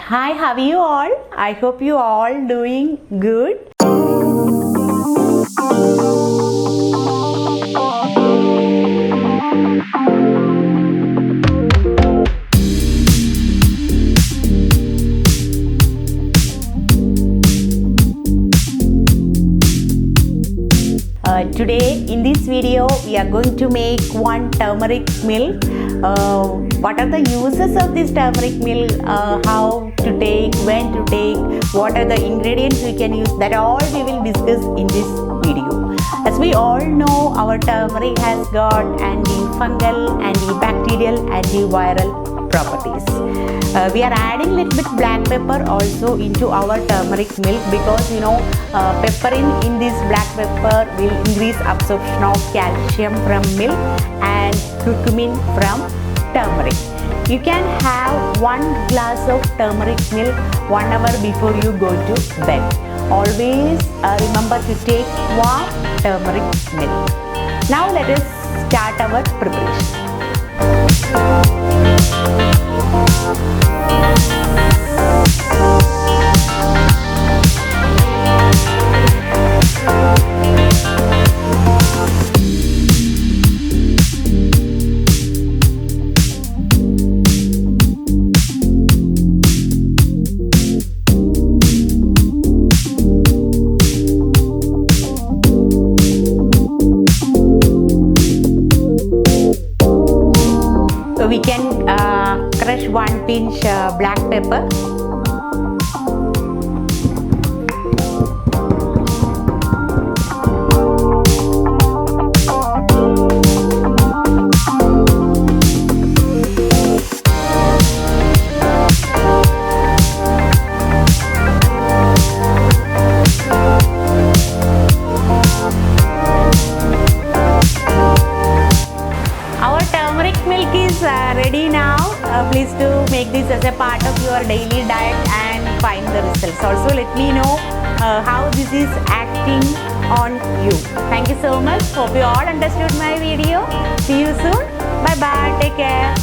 Hi, how are you all? I hope you all doing good. Today in this video we are going to make one turmeric milk. What are the uses of this turmeric milk, how to take, when to take, what are the ingredients we can use, that all we will discuss in this video. As we all know, our turmeric has got antifungal, antibacterial, antiviral properties. We are adding little bit black pepper also into our turmeric milk because pepperine in this black pepper will increase absorption of calcium from milk and curcumin from turmeric. You can have 1 glass of turmeric milk 1 hour before you go to bed. Always remember to take warm turmeric milk. Now let us start our preparation. So we can crush 1 pinch black pepper. Ready now. Please do make this as a part of your daily diet and find the results. Also let me know how this is acting on you. Thank you so much. Hope you all understood my video. See you soon. Bye bye. Take care.